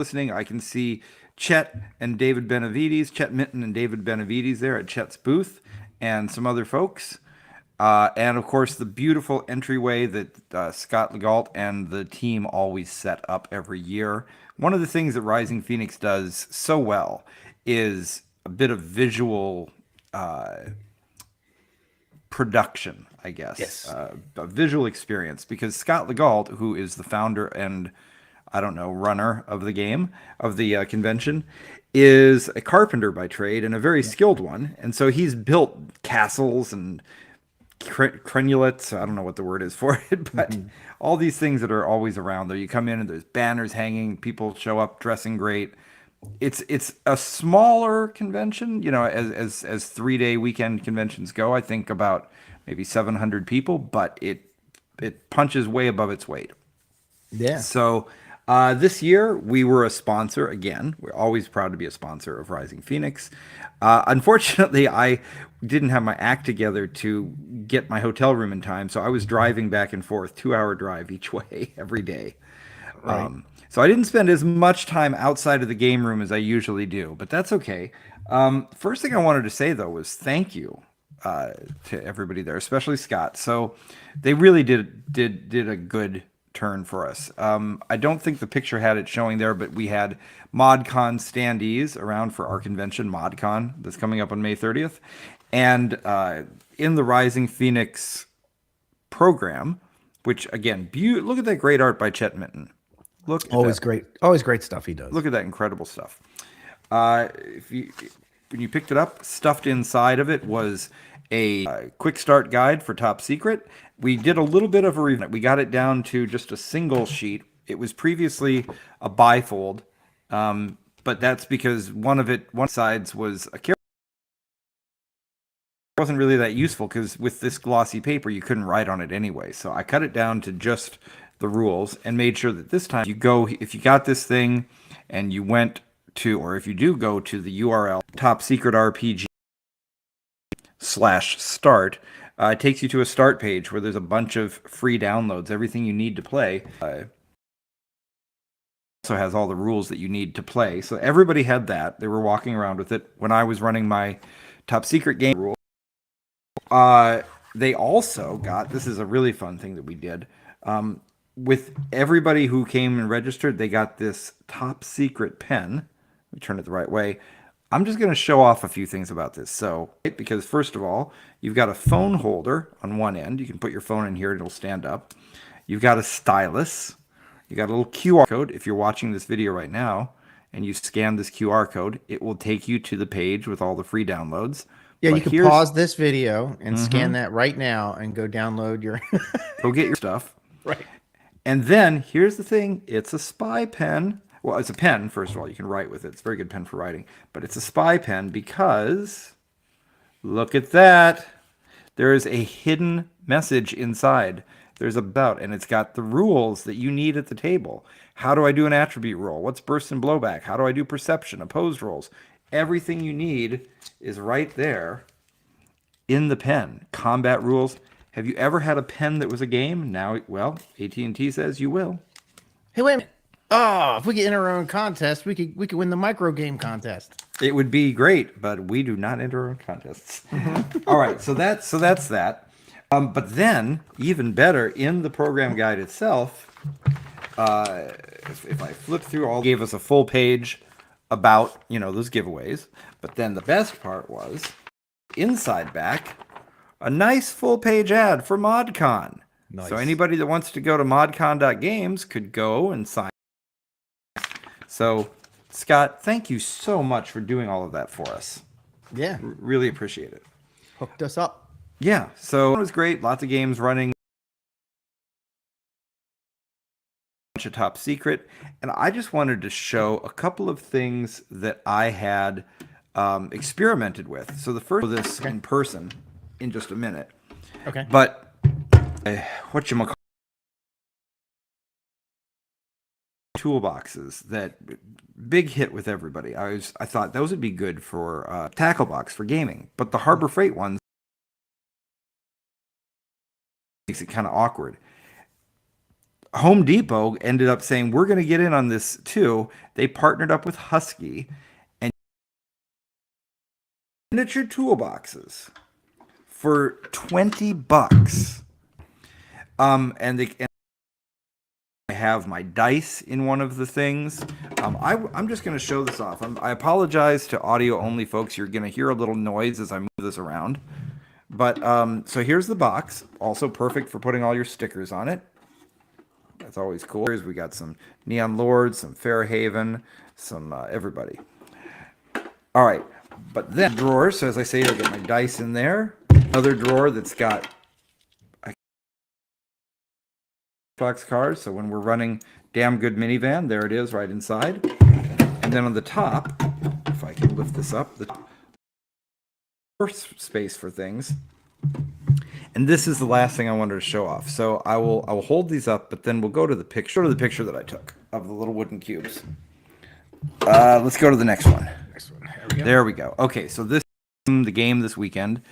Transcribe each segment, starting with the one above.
listening, I can see Chet and David Benavides, Chet Minton and David Benavides there at Chet's booth, and some other folks. And of course, the beautiful entryway that Scott Legault and the team always set up every year. One of the things that Rising Phoenix does so well is a bit of visual production, I guess, Yes. a visual experience. Because Scott Legault, who is the founder and I don't know runner of the game of the convention, is a carpenter by trade and a very skilled one, and so he's built castles and crenulets. I don't know what the word is for it, but Mm-hmm. all these things that are always around there. You come in and there's banners hanging, people show up dressing great. It's a smaller convention, as 3 day weekend conventions go. I think about maybe 700 people, but it punches way above its weight. Yeah. So this year we were a sponsor again. We're always proud to be a sponsor of Rising Phoenix. Unfortunately, I didn't have my act together to get my hotel room in time, so I was driving back and forth, 2 hour drive each way every day. Right. So I didn't spend as much time outside of the game room as I usually do, but that's okay. First thing I wanted to say though was thank you uh, to everybody there, especially Scott. So they really did a good turn for us. I don't think the picture had it showing there, but we had ModCon standees around for our convention, ModCon, that's coming up on May 30th, and in the Rising Phoenix program, which again, look at that great art by Chet Minton. Look at that. Always great stuff he does. Look at that incredible stuff. If you when you picked it up, stuffed inside of it was a quick start guide for Top Secret. We did a little bit of a review. We got it down to just a single sheet. It was previously a bifold, but that's because one sides was a character. It wasn't really that useful because with this glossy paper, you couldn't write on it anyway. So I cut it down to just the rules and made sure that this time if you got this thing and you went to, or if you do go to the URL Top Secret RPG /start, it takes you to a start page where there's a bunch of free downloads, everything you need to play. Also has all the rules that you need to play. So everybody had that. They were walking around with it. When I was running my Top Secret game rule, they also got, this is a really fun thing that we did. With everybody who came and registered, they got this Top Secret pen. Let me turn it the right way. I'm just going to show off a few things about this. So, because first of all, you've got a phone holder on one end. You can put your phone in here and it'll stand up. You've got a stylus. You got a little QR code. If you're watching this video right now and you scan this QR code, it will take you to the page with all the free downloads. Yeah, you But can here's, pause this video and scan Mhm. that right now and go download your Go get your stuff. right. And then here's the thing, it's a spy pen. Well, it's a pen, first of all. You can write with it. It's a very good pen for writing. But it's a spy pen because look at that. There is a hidden message inside. There's about, and it's got the rules that you need at the table. How do I do an attribute roll? What's burst and blowback? How do I do perception, opposed rolls? Everything you need is right there in the pen. Combat rules. Have you ever had a pen that was a game? Now, well, AT&T says you will. Hey, wait a minute. Oh, if we could enter our own contest, we could win the micro game contest. It would be great, but we do not enter our own contests. All right, so that's that. But then, even better, in the program guide itself, if I flip through gave us a full page about those giveaways. But then the best part was inside back a nice full page ad for ModCon. Nice. So anybody that wants to go to modcon.games could go and sign. So, Scott, thank you so much for doing all of that for us. Yeah, Really appreciate it. hooked us up. Yeah, so it was great. Lots of games running. Bunch of Top Secret. And I just wanted to show a couple of things that I had experimented with. So the first this in person in just a minute. Okay. But whatchamacallit, toolboxes that big hit with everybody. I thought those would be good for tackle box for gaming, but the Harbor Freight ones makes it kind of awkward. Home Depot ended up saying, we're going to get in on this too. They partnered up with Husky and miniature toolboxes for $20. And I have my dice in one of the things. I'm just going to show this off. I apologize to audio only folks. You're going to hear a little noise as I move this around. But so here's the box. Also perfect for putting all your stickers on it. That's always cool. We got some Neon Lords, some Fairhaven, some everybody. All right. But then drawer. So as I say, I'll get my dice in there. Another drawer that's got Xbox cards. So when we're running Damn Good Minivan, there it is right inside. And then on the top, if I can lift this up, the first space for things. And this is the last thing I wanted to show off. So I will hold these up, but then we'll go to the picture that I took of the little wooden cubes. Let's go to the next one. There we go. Okay, so this is the game this weekend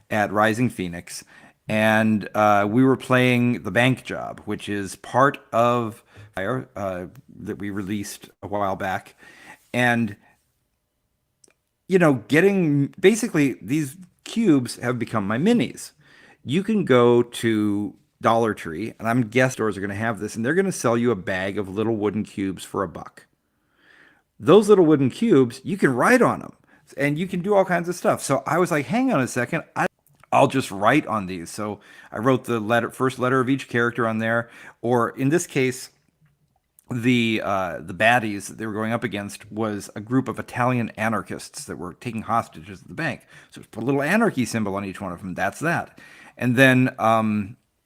at Rising Phoenix. And we were playing The Bank Job, which is part of that we released a while back. And, getting basically these cubes have become my minis. You can go to Dollar Tree, and I'm guessing stores are going to have this, and they're going to sell you a bag of little wooden cubes for $1. Those little wooden cubes, you can write on them, and you can do all kinds of stuff. So I was like, hang on a second, I'll just write on these. So I wrote the first letter of each character on there, or in this case, the baddies that they were going up against was a group of Italian anarchists that were taking hostages at the bank. So put a little anarchy symbol on each one of them. That's that. And then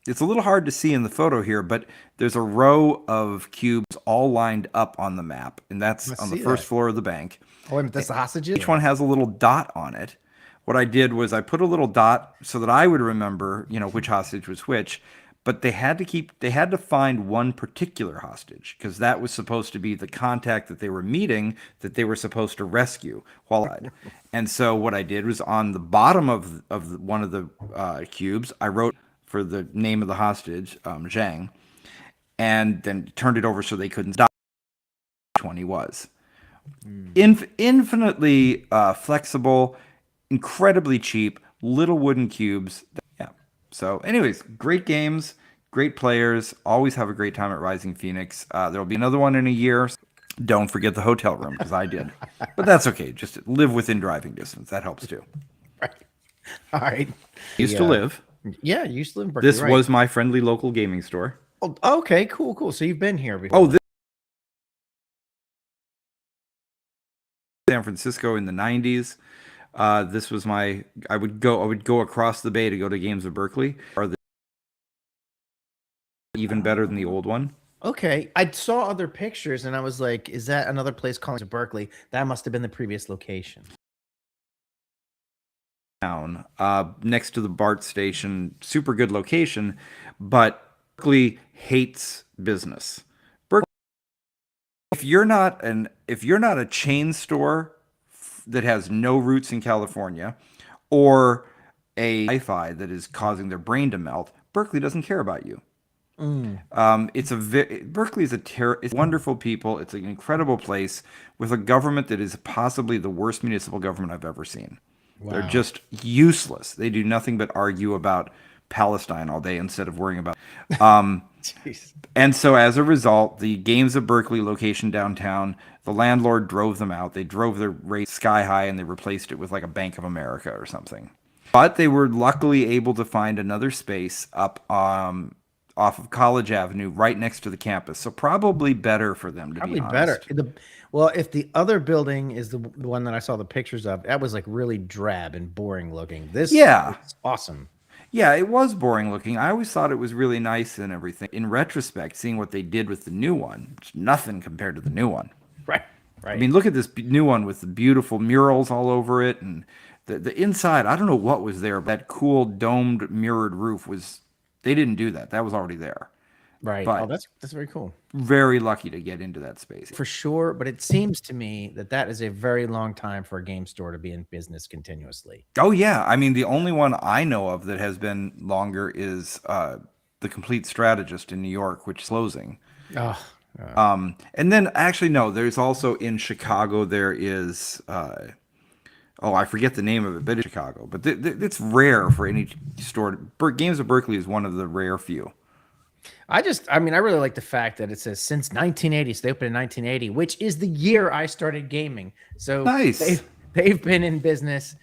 it's a little hard to see in the photo here, but there's a row of cubes all lined up on the map, and that's on the first floor of the bank. Oh, wait, that's the hostages? Each one has a little dot on it. What I did was I put a little dot so that I would remember, which hostage was which. But they had to find one particular hostage because that was supposed to be the contact that they were meeting that they were supposed to rescue and so what I did was on the bottom of one of the cubes, I wrote for the name of the hostage, Zhang, and then turned it over so they couldn't stop which one he was. Infinitely flexible, incredibly cheap, little wooden cubes. Yeah. So anyways, great games, great players, always have a great time at Rising Phoenix. There'll be another one in a year. Don't forget the hotel room, because I did. But that's okay. Just live within driving distance. That helps too. Right. All right. Used to live. Yeah, you used to live in Berkeley. This was my friendly local gaming store. Oh, okay, cool. So you've been here before. Oh, San Francisco in the 90s. This was I would go across the bay to go to games of Berkeley. Even better than the old one. Okay. I saw other pictures and I was like, is that another place calling to Berkeley? That must have been the previous location. Town, next to the BART station, super good location, but Berkeley hates business. Berkeley, if you're not a chain store that has no roots in California, or a sci-fi that is causing their brain to melt, Berkeley doesn't care about you. Berkeley is it's wonderful people. It's an incredible place with a government that is possibly the worst municipal government I've ever seen. Wow. They're just useless. They do nothing but argue about Palestine all day instead of worrying about. And so as a result, the Games of Berkeley location downtown, the landlord drove them out. They drove their rate sky high and they replaced it with like a Bank of America or something. But they were luckily able to find another space up off of College Avenue, right next to the campus. So probably better for them, to be honest. Better. Well, if the other building is the one that I saw the pictures of, that was like really drab and boring looking. This is awesome. Yeah, it was boring looking. I always thought it was really nice and everything. In retrospect, seeing what they did with the new one, it's nothing compared to the new one. Right. I mean, look at this new one with the beautiful murals all over it. And the inside, I don't know what was there, but that cool domed mirrored roof they didn't do that. That was already there. Right. But that's very cool. Very lucky to get into that space. For sure. But it seems to me that is a very long time for a game store to be in business continuously. Oh, yeah. I mean, the only one I know of that has been longer is The Complete Strategist in New York, which Slozing. Oh, And then actually no, there's also in Chicago there is oh, I forget the name of it, but it's Chicago. But it's rare for any store. Games of Berkeley is one of the rare few. I mean, I really like the fact that it says since 1980. So they opened in 1980, which is the year I started gaming. So Nice. they've been in business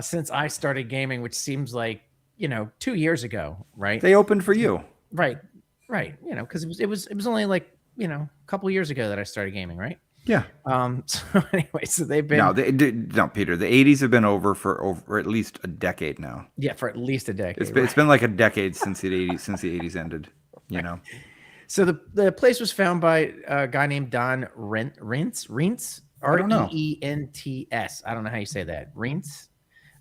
since I started gaming, which seems like, 2 years ago, right? They opened for you. Right. Because it was only like, a couple years ago that I started gaming, right? Yeah. So anyway, so they've been No, Peter. The '80s have been over for over at least a decade now. for at least a decade. It's been like a decade since the '80s ended. You know. So the place was found by a guy named Don Reentz, Reents. I don't know how you say that. Reentz.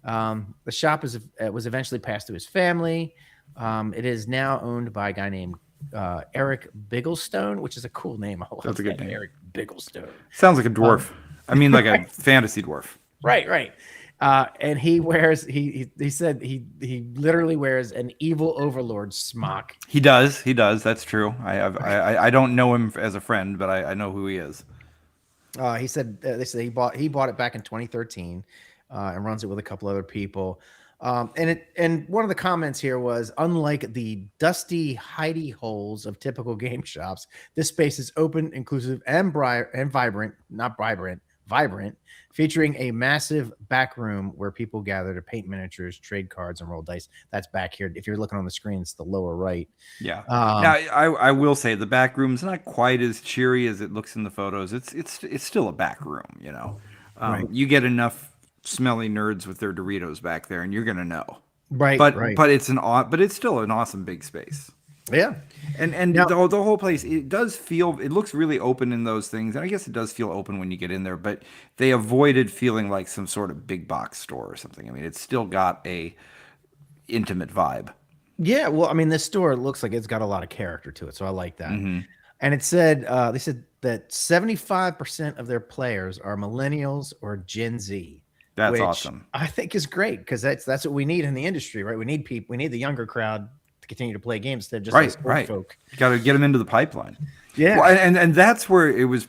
The shop was eventually passed to his family. It is now owned by a guy named Eric Bigglestone, which is a cool name. That's a good name. Eric Bigglestone. Sounds like a dwarf. I mean, like a fantasy dwarf. Right. And he wears he said he literally wears an evil overlord smock. He does. That's true. I don't know him as a friend, but I know who he is. He said they said he bought it back in 2013 and runs it with a couple other people. And one of the comments here was, unlike the dusty hidey holes of typical game shops, this space is open, inclusive, and vibrant, featuring a massive back room where people gather to paint miniatures, trade cards, and roll dice. That's back here. If you're looking on the screen, it's the lower right. Yeah. Now, I will say the back room's not quite as cheery as it looks in the photos. It's still a back room, you know. Right. You get enough smelly nerds with their Doritos back there, and you're gonna know. Right. But it's still an awesome big space. Yeah. And now, the whole place, it looks really open in those things. And I guess it does feel open when you get in there, but they avoided feeling like some sort of big box store or something. I mean, it's still got a intimate vibe. Yeah. Well, I mean, this store looks like it's got a lot of character to it. So I like that. Mm-hmm. And it said, they said that 75% of their players are millennials or Gen Z. That's which awesome. I think is great because that's what we need in the industry, right? We need the younger crowd to continue to play games instead of just right. folk. You got to get them into the pipeline. Yeah, well, and that's where it was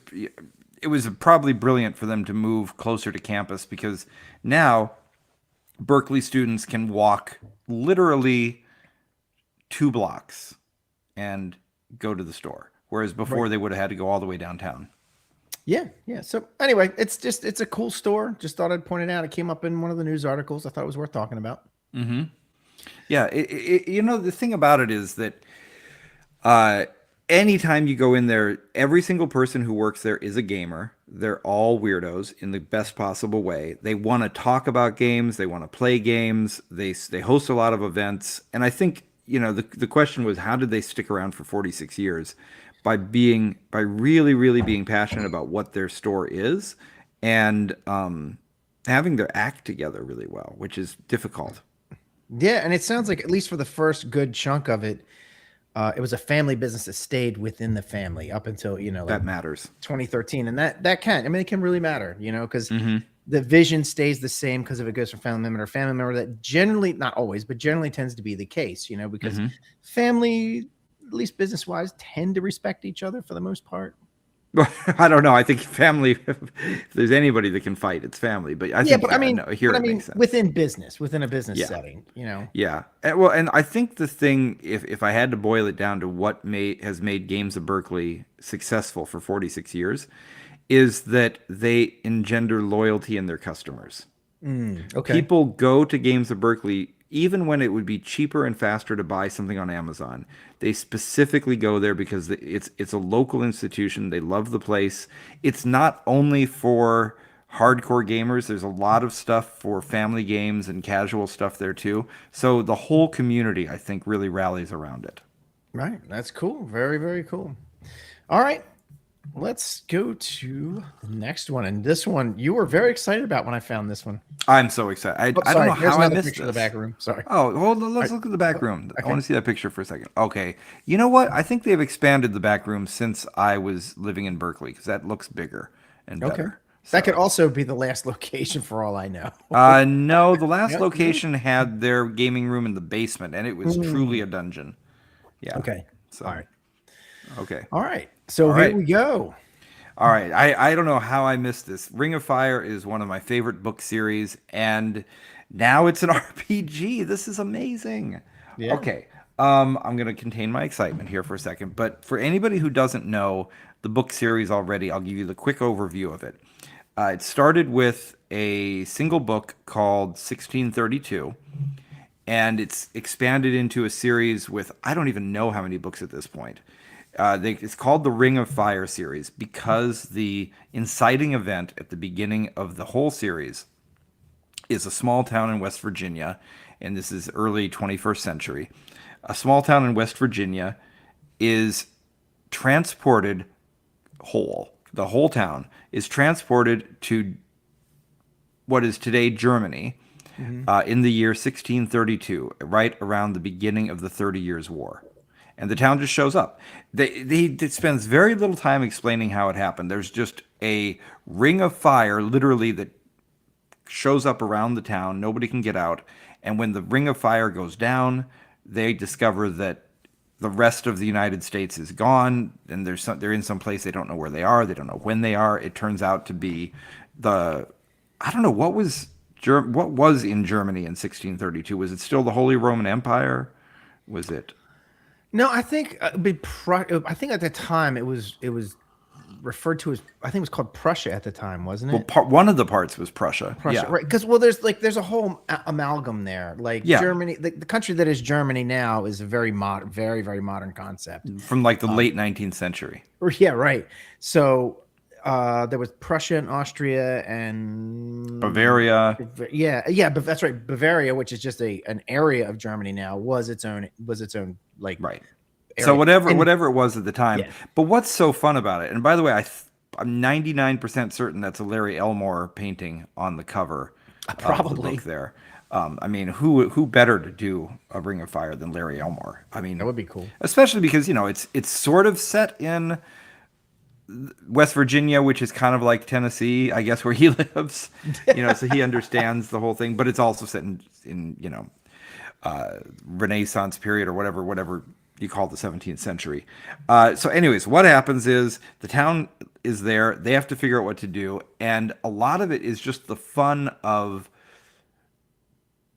probably brilliant for them to move closer to campus, because now Berkeley students can walk literally 2 blocks and go to the store, whereas before they would have had to go all the way downtown. Yeah. So anyway, it's a cool store. Just thought I'd point it out. It came up in one of the news articles. I thought it was worth talking about. Mm-hmm. Yeah, the thing about it is that anytime you go in there, every single person who works there is a gamer. They're all weirdos in the best possible way. They want to talk about games. They want to play games. They host a lot of events. And I think, the question was, how did they stick around for 46 years? By really, really being passionate about what their store is, and having their act together really well, which is difficult. Yeah, and it sounds like, at least for the first good chunk of it, it was a family business that stayed within the family up until that matters 2013, and that can, it can really matter, because the vision stays the same because if it goes from family member to family member. That generally, not always, but generally tends to be the case, because family, at least business wise, tend to respect each other for the most part. I don't know. I think family, if there's anybody that can fight, it's family. But I think, makes sense. Within a business setting, Yeah. And I think the thing, if I had to boil it down to what has made Games of Berkeley successful for 46 years, is that they engender loyalty in their customers. Okay. People go to Games of Berkeley even when it would be cheaper and faster to buy something on Amazon. They specifically go there because it's a local institution. They love the place. It's not only for hardcore gamers. There's a lot of stuff for family games and casual stuff there too. So the whole community, I think, really rallies around it. Right. That's cool. Very, very cool. All right. Let's go to the next one. And this one you were very excited about when I found this one. I'm so excited. I don't know how I missed this. Of the back room. Sorry. Oh, hold on. Let's look at the back room. Okay. I want to see that picture for a second. Okay. You know what? I think they've expanded the back room since I was living in Berkeley, because that looks bigger and better. Okay. So. That could also be the last location for all I know. No, the last location had their gaming room in the basement, and it was truly a dungeon. Yeah. Okay. So, All right. okay. All right. So All here right. we go. All right. I don't know how I missed this. Ring of Fire is one of my favorite book series, and now it's an RPG. This is amazing. Yeah. Okay. I'm going to contain my excitement here for a second, but for anybody who doesn't know the book series already, I'll give you the quick overview of it. It started with a single book called 1632, and it's expanded into a series with I don't even know how many books at this point. It's called the Ring of Fire series because the inciting event at the beginning of the whole series is a small town in West Virginia, and this is early 21st century. A small town in West Virginia is transported whole. The whole town is transported to what is today Germany Mhm. in the year 1632, right around the beginning of the 30 Years' War. And the town just shows up. It spends very little time explaining how it happened. There's just a ring of fire, literally, that shows up around the town. Nobody can get out. And when the ring of fire goes down, they discover that the rest of the United States is gone, and they're in some place they don't know where they are. They don't know when they are. It turns out to be the I don't know what was in Germany in 1632. Was it still the Holy Roman Empire? Was it No, I think I think at the time it was referred to as I think it was called Prussia at the time, wasn't it? one of the parts was Prussia? Prussia, Yeah, right? Because there's a whole amalgam there. Like yeah, Germany, the country that is Germany now is a very modern, very modern concept. from like the late 19th century. Or yeah, right. So there was Prussia and Austria and Bavaria, yeah, but that's right. Bavaria, which is just an area of Germany now, was its own like right. So area. And whatever it was at the time. yeah, But what's so fun about it? And by the way, I'm 99% certain that's a Larry Elmore painting on the cover of the probably book there. I mean, who better to do a Ring of Fire than Larry Elmore? I that mean, would be cool. especially because it's sort of set in West Virginia, which is kind of like Tennessee, I guess, where he lives. So he understands the whole thing. But it's also set in Renaissance period or whatever you call the 17th century. So, anyways, what happens is the town is there. They have to figure out what to do, and a lot of it is just the fun of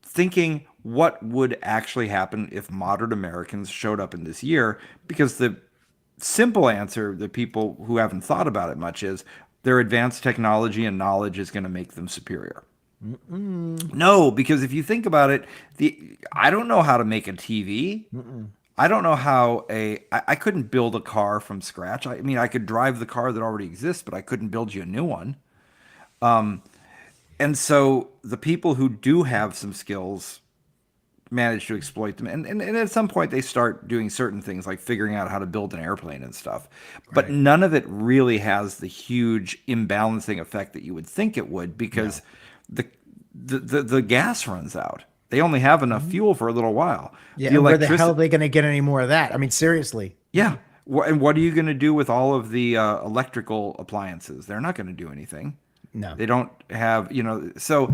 thinking what would actually happen if modern Americans showed up in this year, because the simple answer that people who haven't thought about it much is their advanced technology and knowledge is going to make them superior. Mm-mm. No, because if you think about it, I don't know how to make a TV. Mm-mm. I don't know how I couldn't build a car from scratch. I mean, I could drive the car that already exists, but I couldn't build you a new one. And so the people who do have some skills manage to exploit them. And at some point, they start doing certain things like figuring out how to build an airplane and stuff. But Right. none of it really has the huge imbalancing effect that you would think it would, because the gas runs out. They only have enough fuel for a little while. Yeah, The and where the hell are electricity, they going to get any more of that? I mean, seriously. yeah. And what are you going to do with all of the electrical appliances? They're not going to do anything. No. They don't have, so.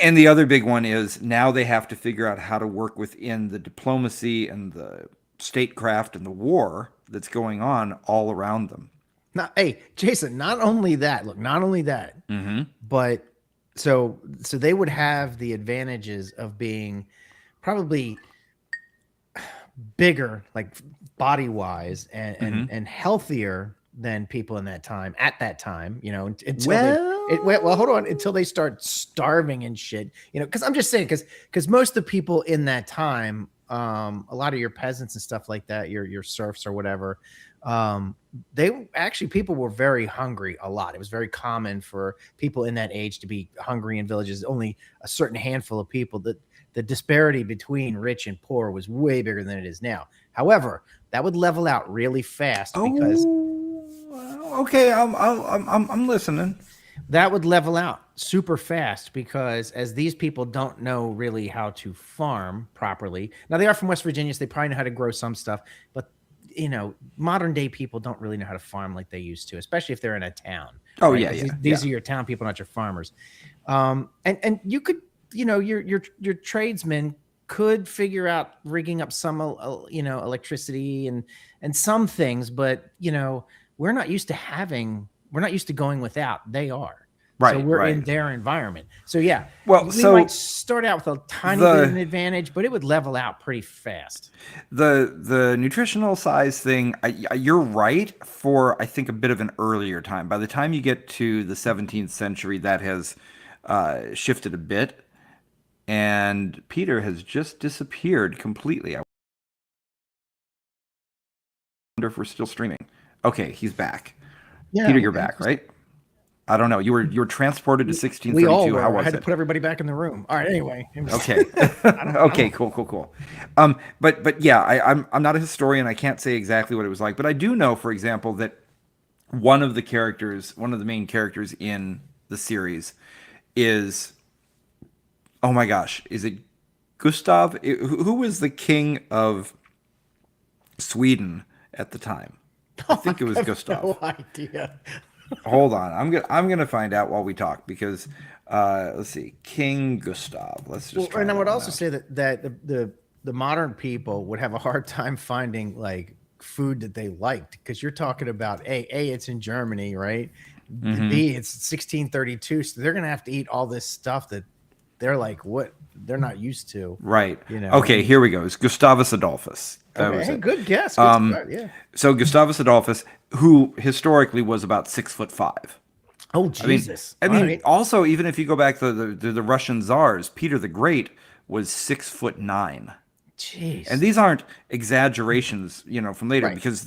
And the other big one is now they have to figure out how to work within the diplomacy and the statecraft and the war that's going on all around them. Now, hey, Jason, not only that, look, not only that, Mm-hmm. but so they would have the advantages of being probably bigger, like body wise, and healthier than people in that time at that time, until well, hold on, until they start starving and shit, because I'm just saying, because most of the people in that time, a lot of your peasants and stuff like that, your serfs or whatever, people were very hungry a lot. It was very common for people in that age to be hungry in villages. Only a certain handful of people. That the disparity between rich and poor was way bigger than it is now. However, that would level out really fast because Okay, I'm listening. that would level out super fast because as these people don't know really how to farm properly. Now they are from West Virginia, so they probably know how to grow some stuff, but modern day people don't really know how to farm like they used to, especially if they're in a town. Oh right? yeah, 'Cause yeah, these yeah. are your town people, not your farmers. And you could, your tradesmen could figure out rigging up some, electricity and some things, but we're not used to going without. They are. So Right, we're in right. their environment. So yeah, Well, we might so start out with a tiny bit of an the advantage, but it would level out pretty fast. the nutritional size thing, you're right for I think a bit of an earlier time. By the time you get to the 17th century, that has shifted a bit, and Peter has just disappeared completely. I wonder if we're still streaming. Okay, he's back. Yeah, Peter, you're back, right? I don't know. You were transported to we all 1632. How were. I was had to it? put everybody back in the room. All right. Anyway, Okay. I Okay, don't. cool, cool, cool. But yeah, I'm not a historian. I can't say exactly what it was like, but I do know, for example, that one of the main characters in the series is, oh my gosh, is it Gustav? Who was the king of Sweden at the time? I think it was Gustav. No idea. Hold on. I'm gonna find out while we talk because let's see. King Gustav. Let's Well, just try and I that would one also out. say that the modern people would have a hard time finding like food that they liked because you're talking about a it's in Germany, right? Hmm. B it's 1632, so they're gonna have to eat all this stuff that they're like what they're not used to, Right. Okay, and here we go. It's Gustavus Adolphus. That okay, was hey, it. good guess, good Um, start, yeah. so Gustavus Adolphus, who historically was about 6'5". Oh I mean, Jesus! I All mean, right, also even if you go back to the Russian czars, Peter the Great was 6'9". And jeez, these aren't exaggerations, from later right, because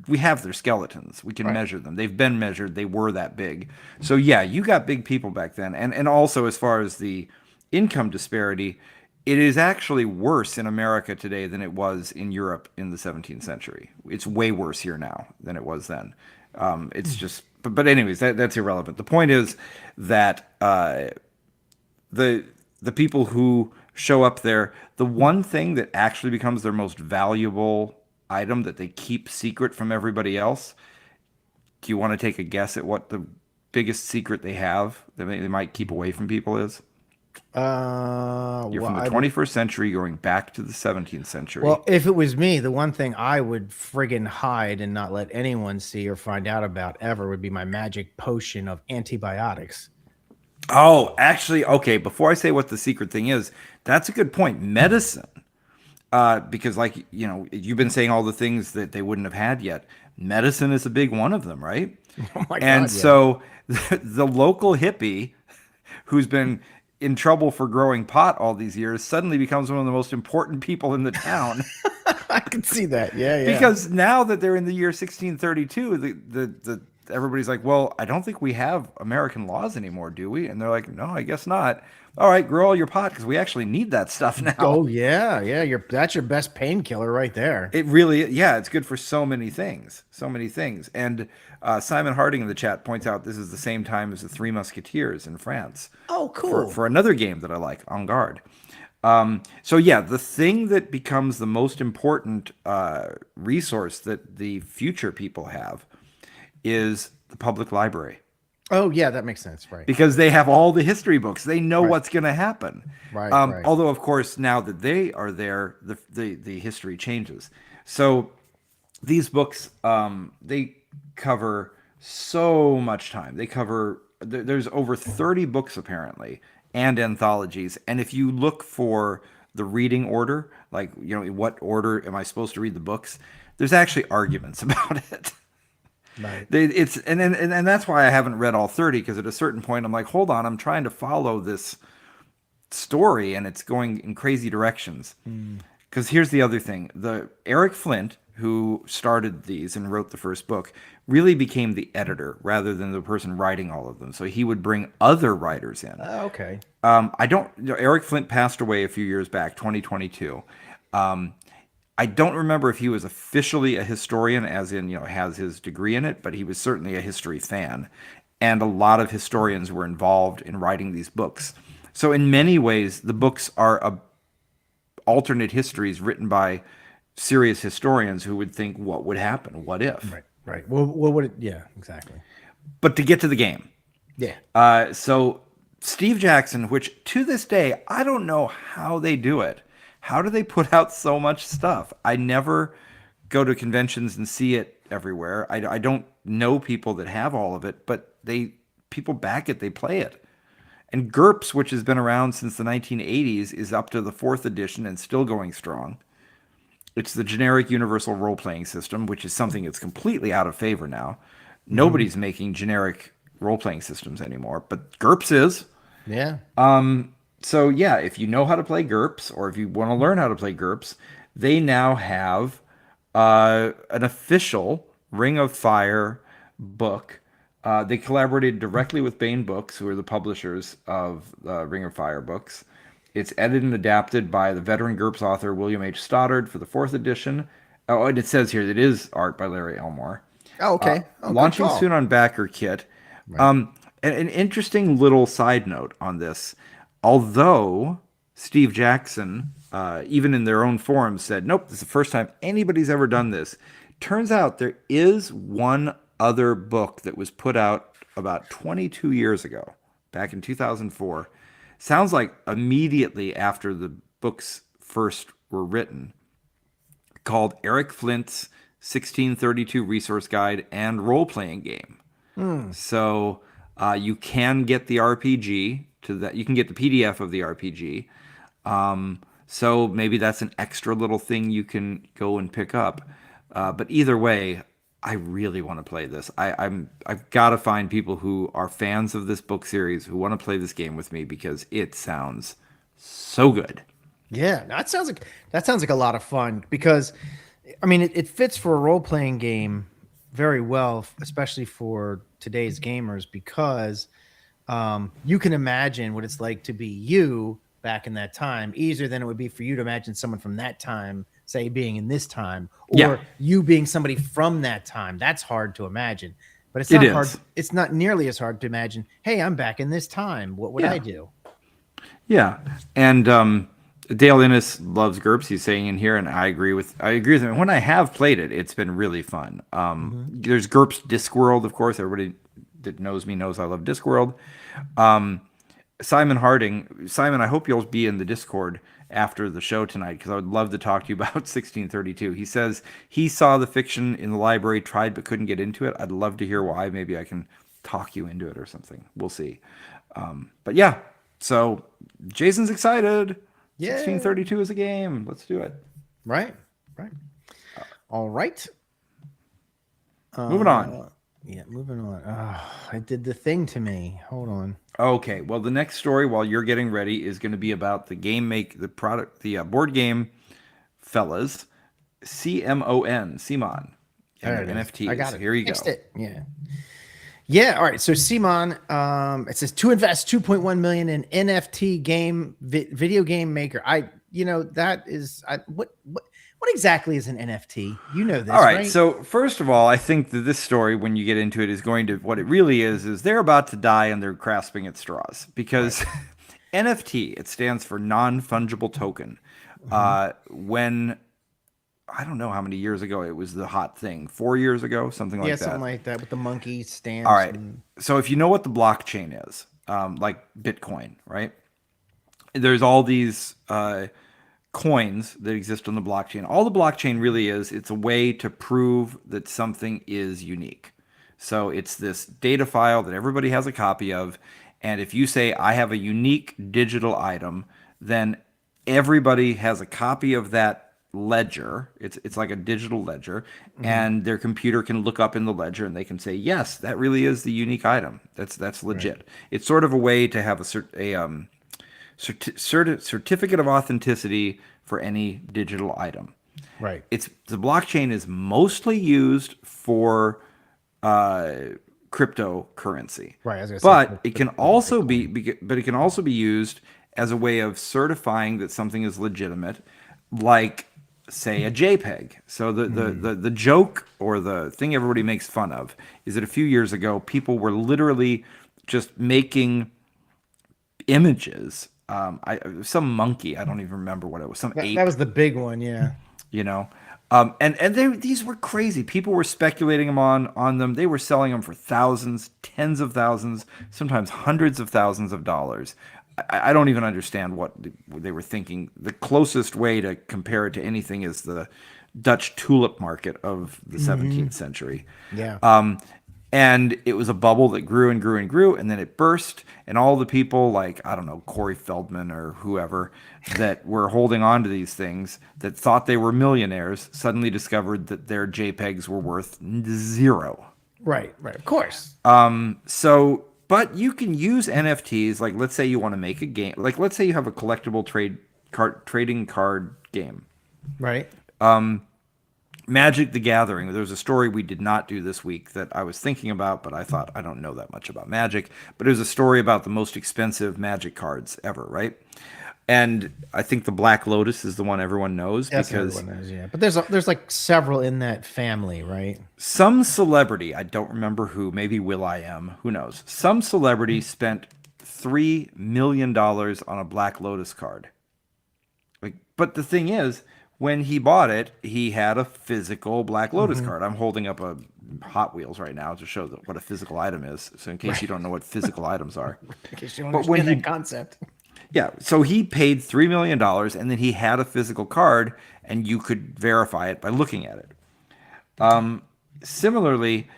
we have their skeletons. We can right. measure them. They've been measured. They were that big. So yeah, you got big people back then. And also as far as the income disparity, it is actually worse in America today than it was in Europe in the 17th century. It's way worse here now than it was then. It's just, but anyways, that's irrelevant. The point is that the the people who show up there, the one thing that actually becomes their most valuable item that they keep secret from everybody else. Do you want to take a guess at what the biggest secret they have that they might keep away from people is? You're Well, from the 21st century going back to the 17th century. well, if it was me, the one thing I would friggin' hide and not let anyone see or find out about ever would be my magic potion of antibiotics. Oh, actually, okay, before I say what the secret thing is, that's a good point. Medicine. Because like, you've been saying all the things that they wouldn't have had yet. Medicine is a big one of them, right? Oh my And God, yeah. so the local hippie who's been in trouble for growing pot all these years suddenly becomes one of the most important people in the town I can see that. Yeah, yeah. because now that they're in the year 1632, the everybody's like, well, I don't think we have American laws anymore, do we? And they're like, no, I guess not. All right, grow all your pot because we actually need that stuff now. Oh yeah, yeah. That's your best painkiller right there. It really, yeah, it's good for so many things, so many things. And Simon Harding in the chat points out this is the same time as the Three Musketeers in France Oh, for cool. another game that I like, En Garde. So yeah, the thing that becomes the most important resource that the future people have is the public library Oh yeah, that makes sense. Right, because they have all the history books. They know right, what's going to happen. right, right. Although, of course, now that they are there, the history changes. So these books, they cover so much time. There's over 30 books apparently and anthologies. And if you look for the reading order, like, in what order am I supposed to read the books? There's actually arguments about it. Right. It's and that's why I haven't read all 30 because at a certain point I'm like, hold on, I'm trying to follow this story and it's going in crazy directions. Mm. Because here's the other thing: the Eric Flint, who started these and wrote the first book, really became the editor rather than the person writing all of them. So he would bring other writers in. Okay. I don't. Eric Flint passed away a few years back, 2022. Um, I don't remember if he was officially a historian, as in, has his degree in it, but he was certainly a history fan. And a lot of historians were involved in writing these books. So in many ways, the books are alternate histories written by serious historians who would think, what would happen? What if? Right, right. Well, what would it? Yeah, exactly. But to get to the game. Yeah. So Steve Jackson, which to this day, I don't know how they do it, how do they put out so much stuff? I never go to conventions and see it everywhere. I don't know people that have all of it, but people back it, they play it. And GURPS, which has been around since the 1980s, is up to the fourth edition and still going strong. It's the generic universal role playing system, which is something that's completely out of favor now. Nobody's making generic role playing systems anymore, but GURPS is. Yeah. So yeah, if you know how to play GURPS, or if you want to learn how to play GURPS, they now have an official Ring of Fire book. They collaborated directly with Baen Books, who are the publishers of Ring of Fire books. It's edited and adapted by the veteran GURPS author William H. Stoddard for the fourth edition. Oh, and it says here that it is art by Larry Elmore. Oh, okay. Good Launching call. soon on Backer Kit. An interesting little side note on this. Although Steve Jackson, even in their own forums, said, nope, this is the first time anybody's ever done this. Turns out there is one other book that was put out about 22 years ago, back in 2004. Sounds like immediately after the books first were written, called Eric Flint's 1632 Resource Guide and Role Playing Game. So you can get the RPG to that. You can get the PDF of the RPG. So maybe that's an extra little thing you can go and pick up. But either way, I really want to play this. I've got to find people who are fans of this book series who want to play this game with me because it sounds so good. Yeah, that sounds like a lot of fun because, I mean, it fits for a role playing game very well, especially for today's gamers, because you can imagine what it's like to be you back in that time easier than it would be for you to imagine someone from that time, say, being in this time, or you being somebody from that time. That's hard to imagine, but it's not hard. It's not nearly as hard to imagine, hey, I'm back in this time. What would I do? Yeah. And Dale Innes loves GURPS. He's saying in here, and I agree with him. When I have played it, it's been really fun. There's GURPS Discworld, of course. Everybody that knows me knows I love Discworld. Simon Harding, Simon, I hope you'll be in the Discord after the show tonight because I would love to talk to you about 1632. He says he saw the fiction in the library, tried but couldn't get into it. I'd love to hear why. Maybe I can talk you into it or something. We'll see. But yeah, so Jason's excited. Yeah. 1632 is a game. Let's do it. Right. All right. Moving on. Yeah, moving on. Oh, it did the thing to me. Hold on. Okay, well, the next story while you're getting ready is going to be about the board game fellas, CMON, NFTs. I got it. Here you go. It. Yeah. All right. So CMON, it says to invest 2.1 million in NFT game video game maker. What exactly is an NFT? You know this, all right, right? So first of all, I think that this story, when you get into it, is going to, what it really is they're about to die and they're grasping at straws because NFT, it stands for non-fungible token. When, I don't know how many years ago it was the hot thing, 4 years ago, something like that. Yeah, something like that with the monkey stamps. All right. So if you know what the blockchain is, like Bitcoin, right? There's all these coins that exist on the blockchain. All the blockchain really is, it's a way to prove that something is unique. So it's this data file that everybody has a copy of. And if you say, I have a unique digital item, then everybody has a copy of that ledger. It's like a digital ledger, and their computer can look up in the ledger and they can say, yes, that really is the unique item. That's legit. Right. It's sort of a way to have a certificate of authenticity for any digital item. Right. The blockchain is mostly used for cryptocurrency. Right. But it can also be used as a way of certifying that something is legitimate, like say a JPEG. So the joke or the thing everybody makes fun of is that a few years ago people were literally just making images. Some monkey, I don't even remember what it was. Some ape. That was the big one, yeah. These were crazy. People were speculating on them. They were selling them for thousands, tens of thousands, sometimes hundreds of thousands of dollars. I don't even understand what they were thinking. The closest way to compare it to anything is the Dutch tulip market of the 17th century. Yeah. And it was a bubble that grew and grew and grew, and then it burst. And all the people, like, I don't know, Corey Feldman or whoever, that were holding on to these things that thought they were millionaires suddenly discovered that their JPEGs were worth zero. Right. Of course. So, but you can use NFTs. Like, let's say you want to make a game. Like, let's say you have a collectible trading card game. Right. Magic the Gathering. There was a story we did not do this week that I was thinking about, but I thought I don't know that much about Magic. But it was a story about the most expensive Magic cards ever, right? And I think the Black Lotus is the one everyone knows because everyone knows, yeah. But there's like several in that family, right? some celebrity, I don't remember who, maybe Will.i.am, who knows? Some celebrity spent $3 million on a Black Lotus card. Like, but the thing is, when he bought it, he had a physical Black Lotus card. I'm holding up a Hot Wheels right now to show what a physical item is. So in case you don't know what physical items are. In case you don't But when understand he that concept. Yeah, so he paid $3 million and then he had a physical card and you could verify it by looking at it. Similarly,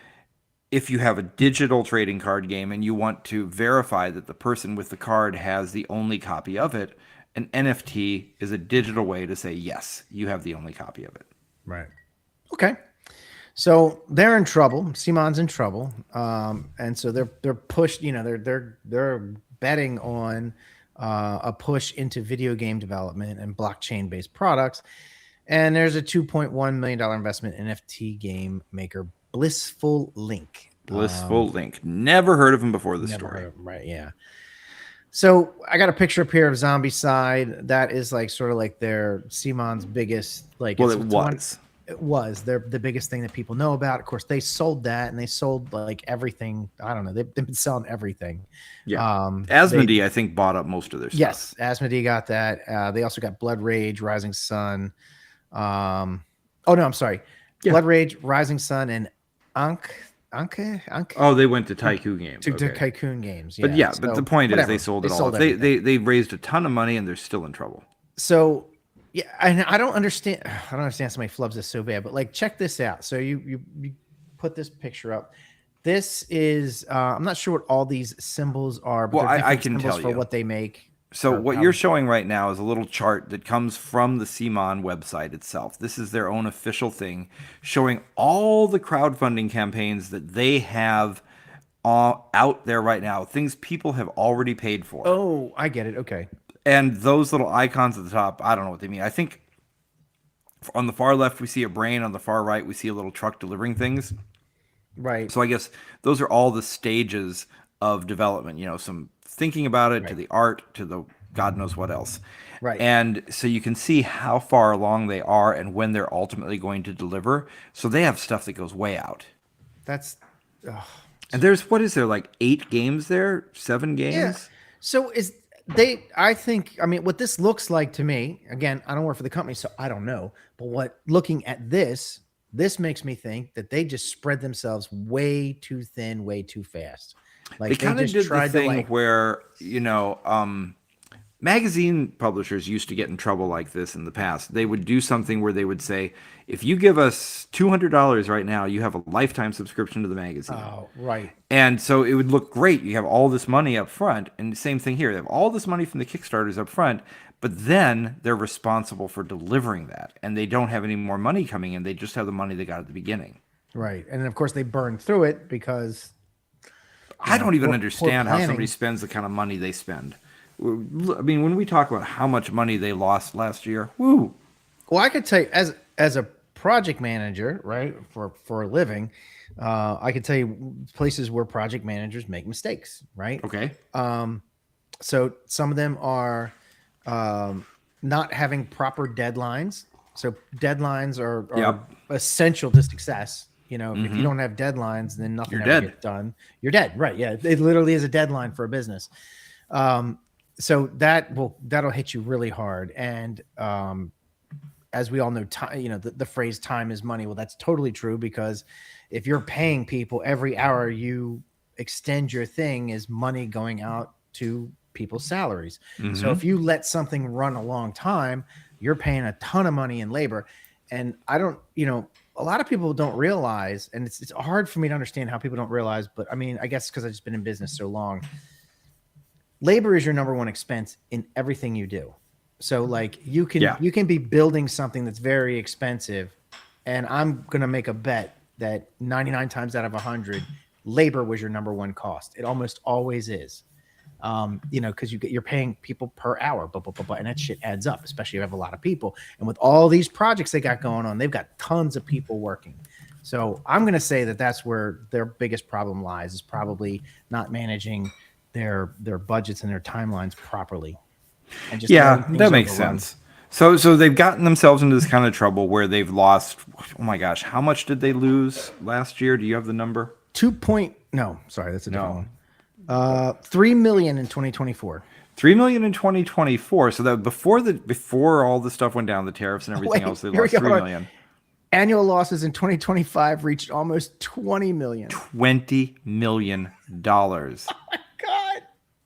if you have a digital trading card game and you want to verify that the person with the card has the only copy of it, an NFT is a digital way to say, yes, you have the only copy of it. Right. Okay. So they're in trouble. CMON's in trouble. And so they're pushed, they're betting on a push into video game development and blockchain based products. And there's a $2.1 million investment in NFT game maker Blissful Link. Blissful Link. Never heard of him before the Never story. heard of 'em, right? Yeah. So I got a picture up here of Zombicide. That is like sort of like their CMON's biggest, like, Well, it's it was the biggest thing that people know about. Of course, they sold that and they sold like everything. I don't know. They've been selling everything. Yeah. Um, Asmodee, I think, bought up most of their stuff. Yes, Asmodee got that. They also got Blood Rage, Rising Sun. Oh no, I'm sorry. Yeah. Blood Rage, Rising Sun, and Ankh. Oh, they went to Tycoon Games. To Okay. Tycoon Games. But yeah, but So, the point is whatever. they sold it all. sold They everything. they raised a ton of money and they're still in trouble. So yeah, and I don't understand. I don't understand somebody flubs this so bad, but like, check this out. So you put this picture up. This is I'm not sure what all these symbols are, but Well, they're I different can symbols tell for you. what they make. So Or what how- you're showing right now is a little chart that comes from the CMON website itself. This is their own official thing showing all the crowdfunding campaigns that they have out there right now, things people have already paid for. Oh, I get it. Okay. And those little icons at the top, I don't know what they mean. I think on the far left, we see a brain. On the far right, we see a little truck delivering things. Right. So I guess those are all the stages of development, some thinking about it, to the art, to the God knows what else. Right. And so you can see how far along they are and when they're ultimately going to deliver. So they have stuff that goes way out. That's And there's, what is there, like 8 games there? 7 games? yeah. So I mean, what this looks like to me, again, I don't work for the company, so I don't know. But looking at this makes me think that they just spread themselves way too thin, way too fast. Like They kind of just did the tried to, thing like, where, magazine publishers used to get in trouble like this in the past. They would do something where they would say, if you give us $200 right now, you have a lifetime subscription to the magazine. oh, right. And so it would look great. You have all this money up front. And the same thing here. They have all this money from the Kickstarters up front, but then they're responsible for delivering that. And they don't have any more money coming in. They just have the money they got at the beginning. Right. And of course they burn through it because I don't even poor understand how planning. somebody spends the kind of money they spend. I mean, when we talk about how much money they lost last year, woo. Well, I could tell you as a project manager, right, for a living, I could tell you places where project managers make mistakes, right? Okay. So some of them are not having proper deadlines. So deadlines are Yep. essential to success. If you don't have deadlines, then nothing You're ever dead. gets done. You're dead, right? Yeah, it literally is a deadline for a business. So that'll hit you really hard. And as we all know, time, the phrase "time is money." Well, that's totally true, because if you're paying people every hour you extend your thing is money going out to people's salaries. So Mhm. if you let something run a long time, you're paying a ton of money in labor. And I don't, a lot of people don't realize, and it's hard for me to understand how people don't realize, but I mean, I guess because I've just been in business so long, labor is your number one expense in everything you do. So like Yeah. you can be building something that's very expensive, and I'm gonna make a bet that 99 times out of 100, labor was your number one cost. It almost always is. Because you're paying people per hour, and that shit adds up, especially if you have a lot of people. And with all these projects they got going on, they've got tons of people working. So I'm going to say that that's where their biggest problem lies, is probably not managing their budgets and their timelines properly, and just Yeah, letting things that makes overrun. sense. So they've gotten themselves into this kind of trouble where they've lost, oh my gosh, how much did they lose last year? Do you have the number? No, sorry, that's a different No. one. 3 million in 2024. 3 million in 2024. So that before all the stuff went down, the tariffs and everything Wait, else, they here we lost go. 3 million. Annual losses in 2025 reached almost 20 million. $20 million. God.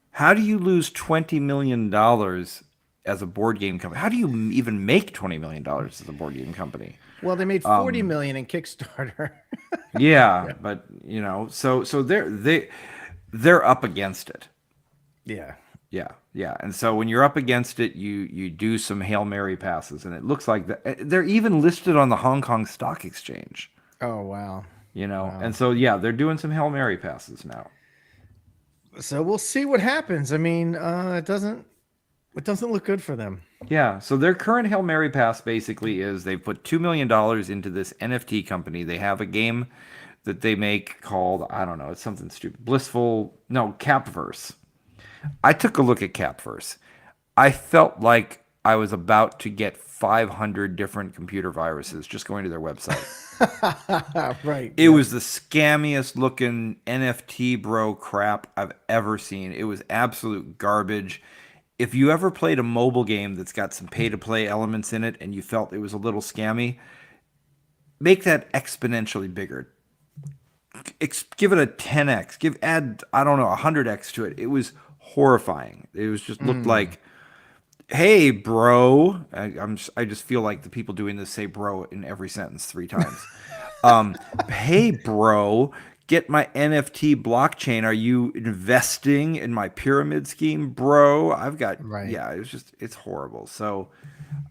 How do you lose $20 million as a board game company? How do you even make $20 million as a board game company? Well, they made 40 million in Kickstarter. Yeah, but so they're up against it. Yeah. Yeah. And so when you're up against it, you do some Hail Mary passes, and it looks like they're even listed on the Hong Kong Stock Exchange. Oh, wow. And so yeah, they're doing some Hail Mary passes now. So we'll see what happens. I mean, it doesn't look good for them. Yeah, so their current Hail Mary pass basically is they've put $2 million into this NFT company. They have a game that they make called, I don't know, it's something stupid. Capverse. I took a look at Capverse. I felt like I was about to get 500 different computer viruses just going to their website. Right. It was the scammiest looking NFT bro crap I've ever seen. It was absolute garbage. If you ever played a mobile game that's got some pay to play elements in it and you felt it was a little scammy, make that exponentially bigger. Give it a 10x. Add I don't know 100x to it. It was horrifying. It was just looked like, hey, bro. I just feel like the people doing this say bro in every sentence 3 times. Hey, bro, get my NFT blockchain. Are you investing in my pyramid scheme, bro? Right. Yeah, it's horrible. So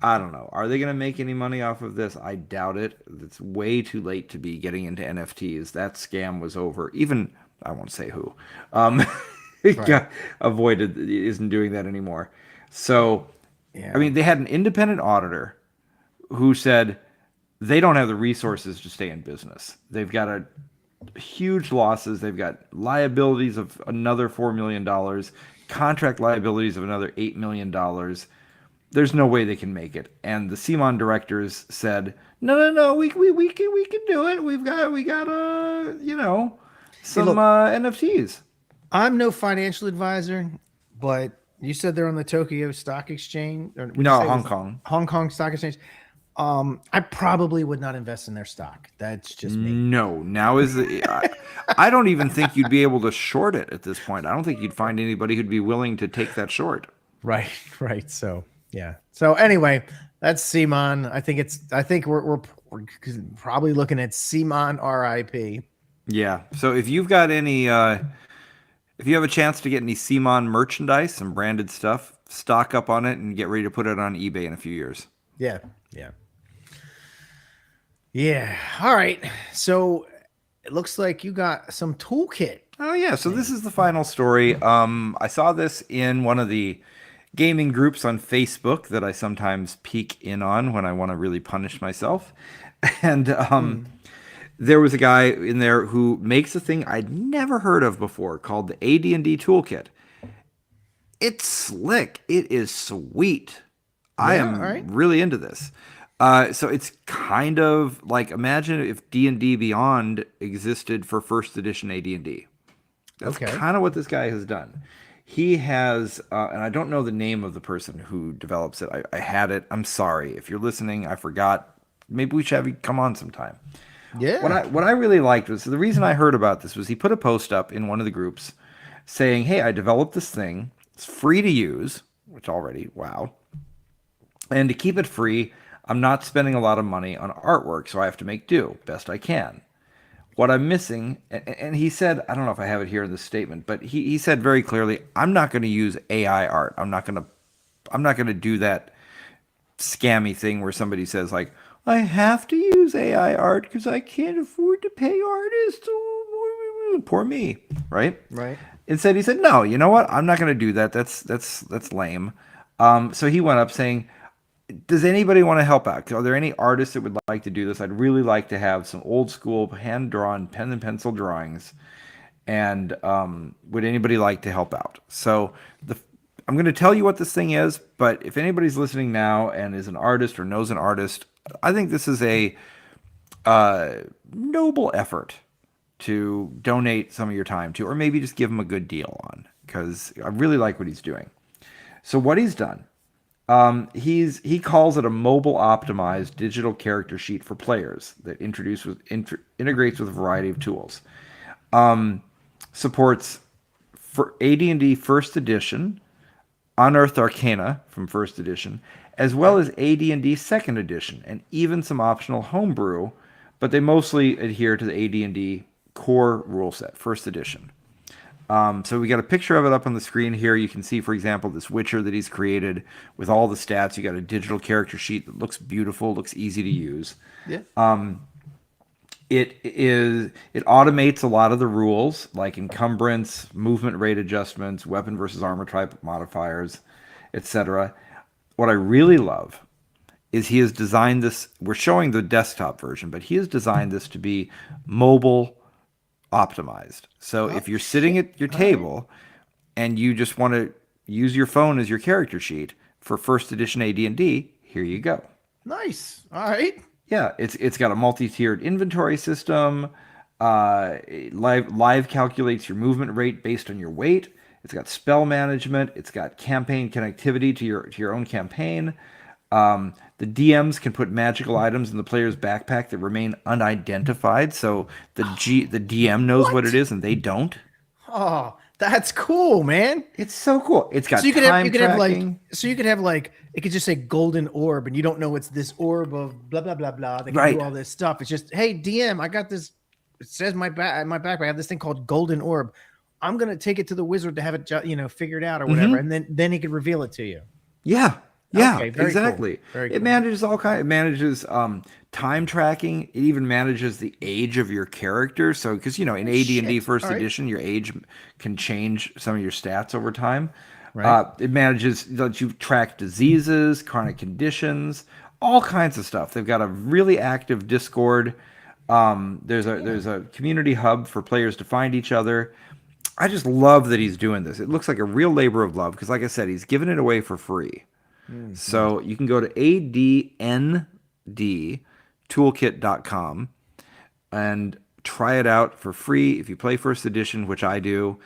I don't know. Are they going to make any money off of this? I doubt it. It's way too late to be getting into NFTs. That scam was over. Even, I won't say who. It Right. got avoided, isn't doing that anymore. So, Yeah. I mean, they had an independent auditor who said they don't have the resources to stay in business. They've got huge losses. They've got liabilities of another $4 million, contract liabilities of another $8 million. There's no way they can make it. And the CMON directors said, no, we can do it. We got some look, NFTs. I'm no financial advisor, but you said they're on the Tokyo Stock Exchange. Or what'd you No, say? Hong Kong. Hong Kong Stock Exchange. I probably would not invest in their stock. That's just me. No, now is I don't even think you'd be able to short it at this point. I don't think you'd find anybody who'd be willing to take that short. Right. So yeah. So anyway, that's CMON. I think we're probably looking at CMON RIP. Yeah. So if you've got any, if you have a chance to get any CMON merchandise, some branded stuff, stock up on it and get ready to put it on eBay in a few years. Yeah. All right. So it looks like you got some toolkit. Oh yeah. So this is the final story. I saw this in one of the gaming groups on Facebook that I sometimes peek in on when I want to really punish myself. And there was a guy in there who makes a thing I'd never heard of before called the AD&D Toolkit. It's slick. It is sweet. I am all right. really into this. So it's kind of like, imagine if D&D Beyond existed for first edition AD&D. That's Okay. kind of what this guy has done. He has, and I don't know the name of the person who develops it. I had it. I'm sorry. If you're listening, I forgot. Maybe we should have you come on sometime. Yeah. What I really liked was, the reason I heard about this was he put a post up in one of the groups saying, hey, I developed this thing. It's free to use, which already, wow. And to keep it free, I'm not spending a lot of money on artwork, so I have to make do best I can. What I'm missing, and he said, I don't know if I have it here in the statement, but he said very clearly, I'm not going to use AI art. I'm not going to do that scammy thing where somebody says like, I have to use AI art because I can't afford to pay artists. Oh, poor me, right? Right. Instead, he said, no, you know what? I'm not going to do that. That's lame. So he went up saying, does anybody want to help out? Are there any artists that would like to do this? I'd really like to have some old school hand drawn pen and pencil drawings. And would anybody like to help out? So I'm going to tell you what this thing is, but if anybody's listening now and is an artist or knows an artist, I think this is a noble effort to donate some of your time to, or maybe just give him a good deal on, because I really like what he's doing. So what he's done, he calls it a mobile optimized digital character sheet for players that integrates with a variety of tools. Supports for AD&D First Edition, Unearthed Arcana from First Edition, as well as AD&D Second Edition, and even some optional homebrew, but they mostly adhere to the AD&D core rule set, First Edition. So we got a picture of it up on the screen here. You can see, for example, this Witcher that he's created with all the stats. You got a digital character sheet that looks beautiful, looks easy to use. Yeah. It automates a lot of the rules like encumbrance, movement rate adjustments, weapon versus armor type modifiers, etc. What I really love is he has designed this. We're showing the desktop version, but he has designed this to be mobile optimized. So if you're sitting at your table and you just want to use your phone as your character sheet for First Edition AD&D, here you go. Nice. All right. Yeah, it's got a multi-tiered inventory system. Live calculates your movement rate based on your weight. It's got spell management. It's got campaign connectivity to your own campaign. The DMs can put magical items in the player's backpack that remain unidentified, so the DM knows what it is and they don't. Oh, that's cool, man. It's so cool. It's got So you could time have like, tracking. so you could have like, it could just say golden orb, and you don't know it's this orb of blah blah blah blah. They can Right. do all this stuff. It's just, hey DM, I got this. It says my backpack. I have this thing called golden orb. I'm gonna take it to the wizard to have it, figured out or whatever, and then he could reveal it to you. Yeah. Yeah, Okay, very exactly. cool. Very It cool. manages all kind. It manages time tracking. It even manages the age of your character. So, because in AD&D shit. First All right. Edition, your age can change some of your stats over time. Right. It lets you track diseases, chronic conditions, all kinds of stuff. They've got a really active Discord. There's a community hub for players to find each other. I just love that he's doing this. It looks like a real labor of love because, like I said, he's giving it away for free. So you can go to adndtoolkit.com and try it out for free if you play First Edition, which I do.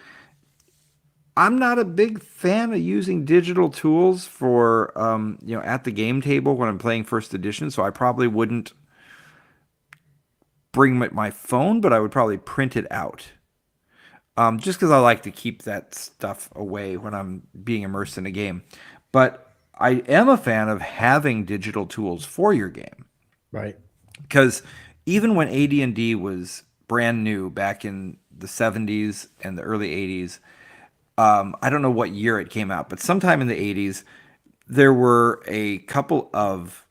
I'm not a big fan of using digital tools for, at the game table when I'm playing First Edition, so I probably wouldn't bring my phone, but I would probably print it out. Just because I like to keep that stuff away when I'm being immersed in a game. But I am a fan of having digital tools for your game Right. because even when AD&D was brand new back in the 70s and the early 80s, I don't know what year it came out, but sometime in the 80s, there were a couple of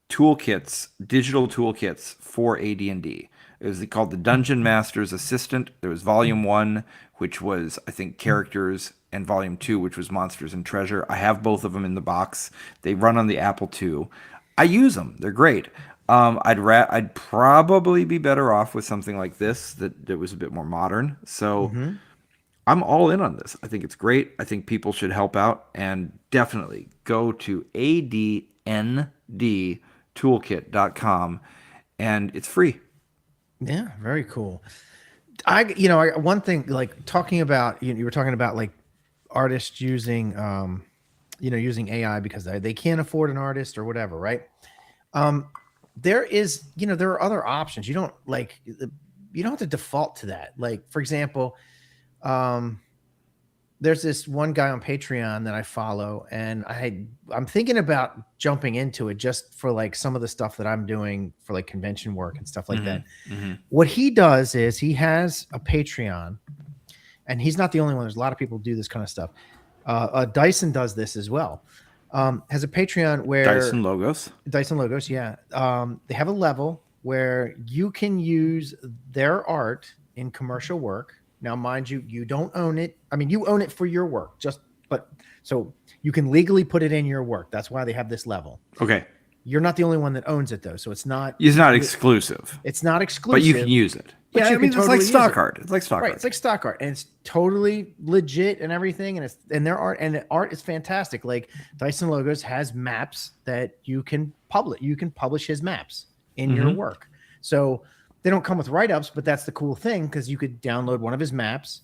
toolkits, digital toolkits for AD&D. It was called the Dungeon Master's Assistant. There was Volume 1, which was, I think, characters, and Volume 2, which was Monsters and Treasure. I have both of them in the box. They run on the Apple II. I use them. They're great. I'd probably be better off with something like this that was a bit more modern. So I'm all in on this. I think it's great. I think people should help out, and definitely go to adndtoolkit.com, and it's free. Yeah, very cool. One thing, like talking about, you were talking about like artists using, using AI because they can't afford an artist or whatever, right? There are other options. You don't have to default to that. Like, for example, there's this one guy on Patreon that I follow, and I'm thinking about jumping into it just for like some of the stuff that I'm doing for like convention work and stuff like that. What he does is he has a Patreon, and he's not the only one. There's a lot of people who do this kind of stuff. Dyson does this as well. Has a Patreon where Dyson Logos. Dyson Logos, yeah. They have a level where you can use their art in commercial work. Now, mind you, you don't own it. I mean, you own it for your work, but so you can legally put it in your work. That's why they have this level. Okay. You're not the only one that owns it though, so it's not exclusive. It's not exclusive, but you can use it. But Yeah, you I mean, can it's totally like stock use it. art. It's like stock Right, art. it's like stock art, and it's totally legit and everything. And their art, and the art is fantastic. Like Dyson Logos has maps that you can publish. You can publish his maps in your work. So they don't come with write-ups, but that's the cool thing, because you could download one of his maps,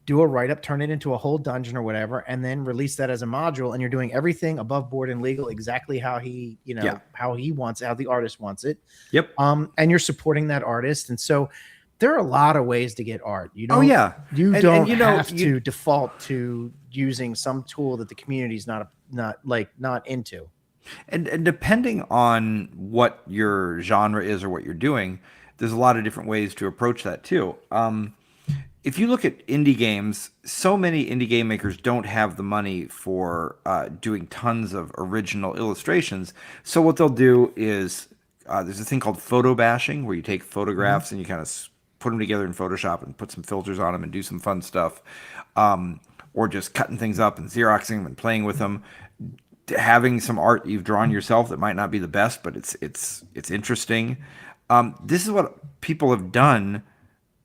do a write-up, turn it into a whole dungeon or whatever, and then release that as a module. And you're doing everything above board and legal, exactly how he, how he wants it, how the artist wants it. Yep. And you're supporting that artist. And so there are a lot of ways to get art. You don't, you And- don't and, you know, have to default to using some tool that the community's not into. And depending on what your genre is or what you're doing, there's a lot of different ways to approach that too. If you look at indie games, so many indie game makers don't have the money for doing tons of original illustrations. So what they'll do is there's a thing called photo bashing, where you take photographs and you kind of put them together in Photoshop and put some filters on them and do some fun stuff, or just cutting things up and Xeroxing them and playing with them. Having some art you've drawn yourself that might not be the best, but it's interesting. This is what people have done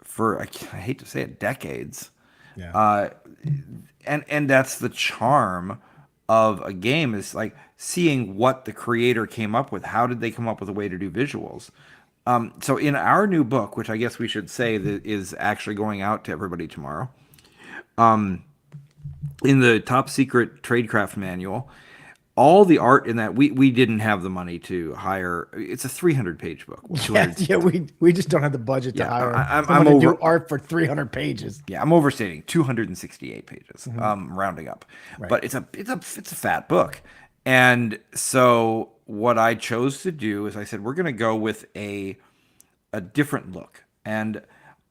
for, I hate to say it, decades. Yeah. And that's the charm of a game, is like seeing what the creator came up with. How did they come up with a way to do visuals? So in our new book, which I guess we should say that is actually going out to everybody tomorrow, in the top secret Tradecraft manual, all the art in that, we didn't have the money to hire. It's a 300-page book. Yeah, we just don't have the budget to hire I'm someone to over do art for 300 pages. Yeah, I'm overstating. 268 pages, rounding up. Right. But it's a fat book. And so what I chose to do is I said, we're going to go with a different look. And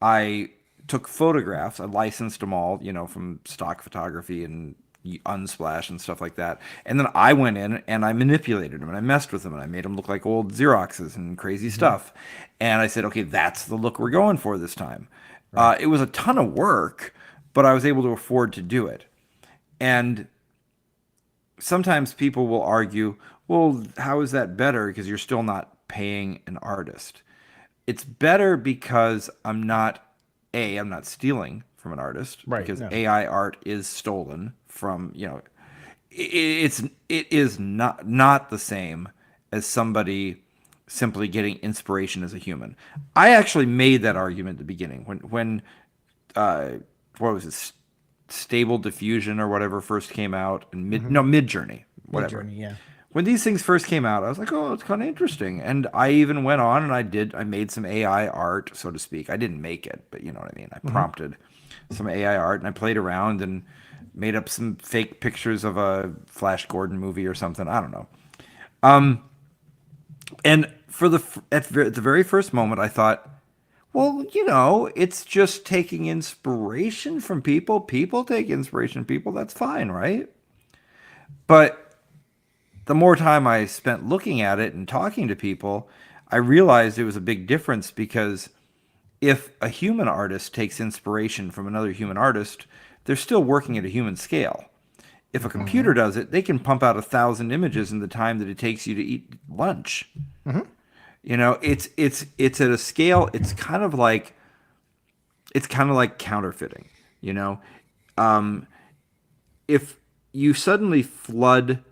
I took photographs. I licensed them all, from stock photography and Unsplash and stuff like that. And then I went in and I manipulated them and I messed with them and I made them look like old Xeroxes and crazy stuff. And I said, okay, that's the look we're going for this time. It was a ton of work, but I was able to afford to do it. And sometimes people will argue, well, how is that better? Because you're still not paying an artist. It's better because I'm not stealing from an artist, Right, because no. AI art is stolen from, it is not the same as somebody simply getting inspiration as a human. I actually made that argument at the beginning when what was it, Stable Diffusion or whatever first came out, and Midjourney, whatever. Midjourney, yeah. When these things first came out, I was like, oh, it's kind of interesting. And I even went on and I made some AI art, so to speak. I didn't make it, but you know what I mean. I prompted some AI art and I played around and made up some fake pictures of a Flash Gordon movie or something. I don't know. And at the very first moment, I thought, well, it's just taking inspiration from people. People take inspiration from people. That's fine, right? But the more time I spent looking at it and talking to people, I realized it was a big difference, because if a human artist takes inspiration from another human artist, they're still working at a human scale. If a computer does it, they can pump out 1,000 images in the time that it takes you to eat lunch. It's at a scale. It's kind of like counterfeiting. If you suddenly flood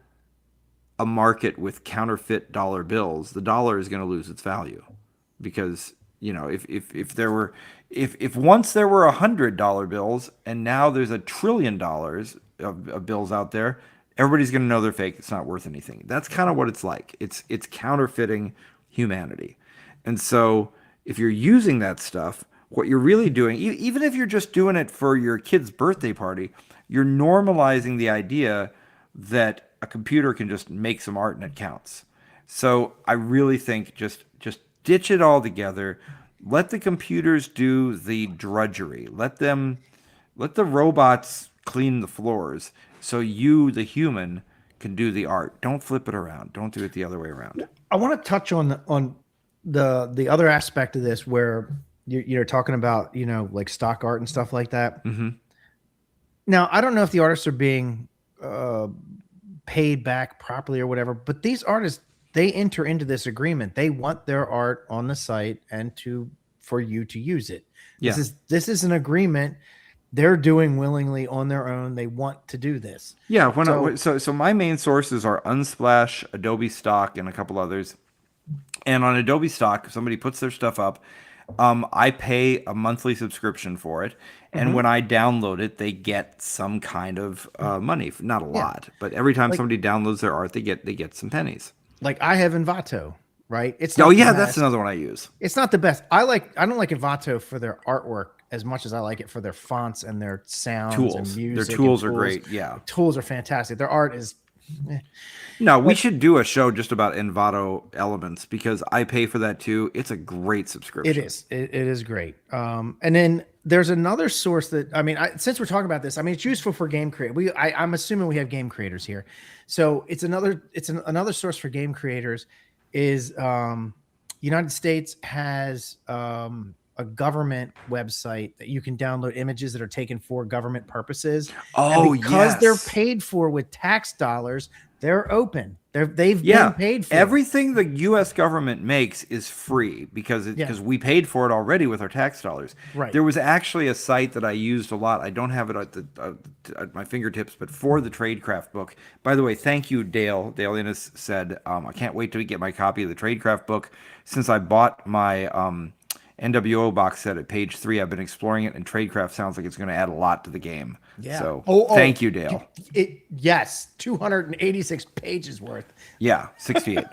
a market with counterfeit dollar bills, the dollar is going to lose its value, because if once there were $100 bills and now there's $1 trillion of bills out there, everybody's going to know they're fake. It's not worth anything. That's kind of what it's like. It's counterfeiting humanity. And so if you're using that stuff, what you're really doing, even if you're just doing it for your kid's birthday party, you're normalizing the idea that a computer can just make some art and it counts. So I really think just ditch it all together. Let the computers do the drudgery. Let the robots clean the floors so you, the human, can do the art. Don't flip it around. Don't do it the other way around. I want to touch on the other aspect of this where you're talking about, like stock art and stuff like that. Hmm. Now, I don't know if the artists are being paid back properly or whatever, but these artists, they enter into this agreement. They want their art on the site and for you to use it. Yeah. This is an agreement they're doing willingly on their own. They want to do this. Yeah, so my main sources are Unsplash, Adobe Stock, and a couple others. And on Adobe Stock, if somebody puts their stuff up, I pay a monthly subscription for it, and when I download it, they get some kind of money. Not a lot, but every time somebody downloads their art, they get some pennies. Like I have Envato, right? It's Oh not the yeah, that's best. another one I use. It's not the best. I don't like Envato for their artwork as much as I like it for their fonts and their sounds and Tools. Their music. tools and are great. Yeah. Tools are fantastic. Their art is No, we should do a show just about Envato Elements because I pay for that too. It's a great subscription. it is. It is great. And then there's another source that since we're talking about this, it's useful for game creators. I'm assuming we have game creators here, so it's another source for game creators. Is United States has a government website that you can download images that are taken for government purposes. Oh, and because they're yes. paid for with tax dollars, they're open. They've Yeah, been paid for. everything the U.S. government makes is free because we paid for it already with our tax dollars. Right. There was actually a site that I used a lot. I don't have it at my fingertips, but for the Tradecraft book. By the way, thank you, Dale. Dale Innes said, I can't wait to get my copy of the Tradecraft book. Since I bought my NWO box set at page 3, I've been exploring it, and Tradecraft sounds like it's going to add a lot to the game. Yeah. So Oh, thank you, Dale. Yes, 286 pages worth. Yeah, 68.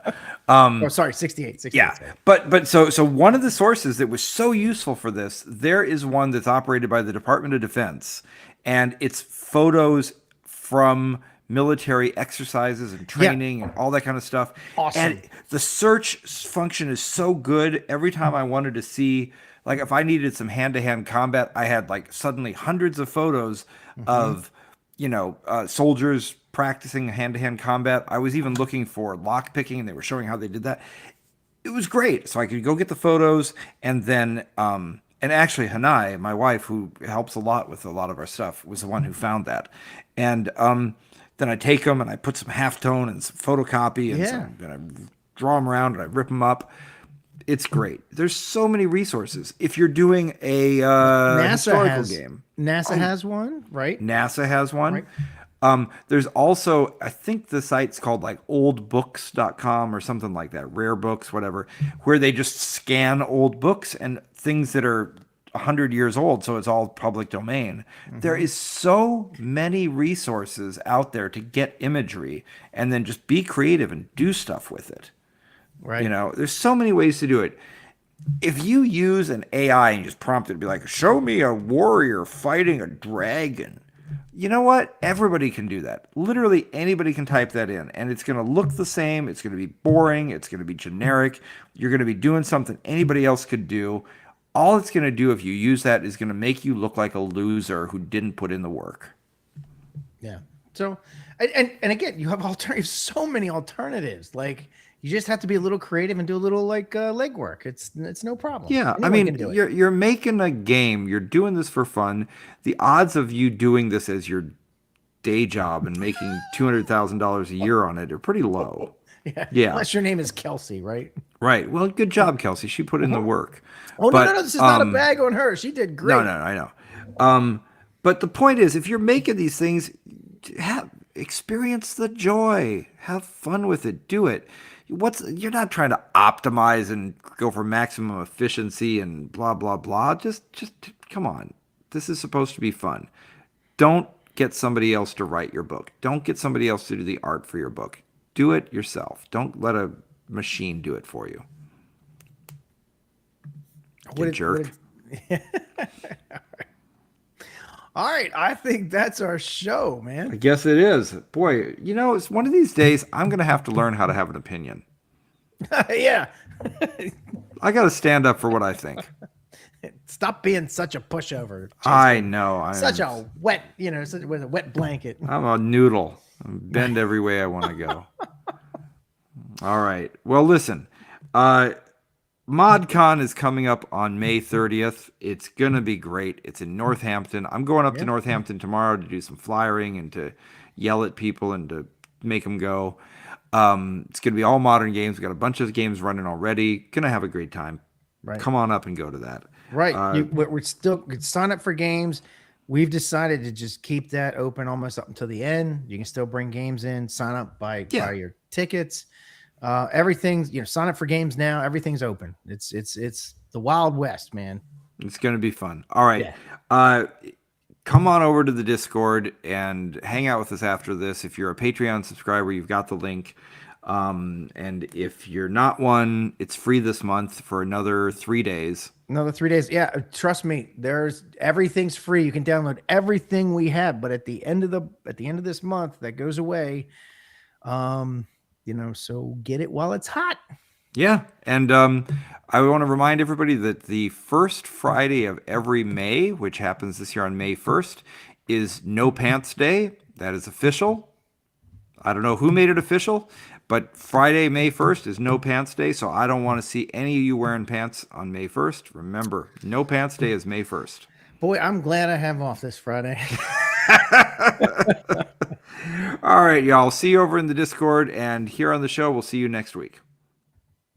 Oh, sorry, 68. Yeah, but so one of the sources that was so useful for this, there is one that's operated by the Department of Defense, and it's photos from military exercises and training and all that kind of stuff. Awesome. And the search function is so good. Every time I wanted to see, like if I needed some hand-to-hand combat, I had like suddenly hundreds of photos of soldiers practicing hand-to-hand combat. I was even looking for lock picking, and they were showing how they did that. It was great. So I could go get the photos, and then and actually Hanai, my wife, who helps a lot with a lot of our stuff, was the one who found that. And then I take them and I put some halftone and some photocopy and I draw them around and I rip them up. It's great. There's so many resources. If you're doing a historical game, NASA has one, right? NASA has one. Right. There's also, I think the site's called like oldbooks.com or something like that, rare books, whatever, where they just scan old books and things that are 100 years old, so it's all public domain. There is so many resources out there to get imagery and then just be creative and do stuff with it. Right. There's so many ways to do it. If you use an AI and just prompt it to be like, show me a warrior fighting a dragon, you know what? Everybody can do that. Literally anybody can type that in, and it's going to look the same. It's going to be boring. It's going to be generic. You're going to be doing something anybody else could do. All it's going to do if you use that is going to make you look like a loser who didn't put in the work. Yeah. So, and again, you have alternatives. So many alternatives. Like you just have to be a little creative and do a little legwork. It's no problem. Yeah, Anyone can do it. you're making a game. You're doing this for fun. The odds of you doing this as your day job and making $200,000 a year on it are pretty low. Yeah. Unless your name is Kelsey, right? Right. Well, good job, Kelsey. She put in the work. Oh, But, no. This is not a bag on her. She did great. No, I know. But the point is, if you're making these things, experience the joy, have fun with it, do it. You're not trying to optimize and go for maximum efficiency and blah blah blah. Just come on. This is supposed to be fun. Don't get somebody else to write your book. Don't get somebody else to do the art for your book. Do it yourself. Don't let a machine do it for you. You jerk. All right, I think that's our show, I man. guess it is. Boy, it's one of these days I'm going to have to learn how to have an opinion. Yeah. I got to stand up for what I think. Stop being such a pushover. I know. Such a wet, with a wet blanket. I'm a noodle. Bend every way I want to go. All right. Well, listen. ModCon is coming up on May 30th. It's going to be great. It's in Northampton. I'm going up to Northampton tomorrow to do some flyering and to yell at people and to make them go. It's going to be all modern games. We've got a bunch of games running already. Going to have a great time. Right. Come on up and go to that. Right. We're still sign up for games. We've decided to just keep that open almost up until the end. You can still bring games in, sign up buy your tickets. Everything's, sign up for games now. Everything's open. It's the Wild West, man. It's going to be fun. All right. Yeah. Come on over to the Discord and hang out with us after this. If you're a Patreon subscriber, you've got the link. And if you're not one, it's free this month for another 3 days. Another 3 days. Yeah. Trust me, everything's free. You can download everything we have, but at the end of this month, that goes away. So get it while it's hot. Yeah. And I want to remind everybody that the first Friday of every May, which happens this year on May 1st, is No Pants Day. That is official. I don't know who made it official, but Friday, May 1st is No Pants Day. So I don't want to see any of you wearing pants on May 1st. Remember, No Pants Day is May 1st. Boy, I'm glad I have off this Friday. All right, y'all. See you over in the Discord, and here on the show. We'll see you next week.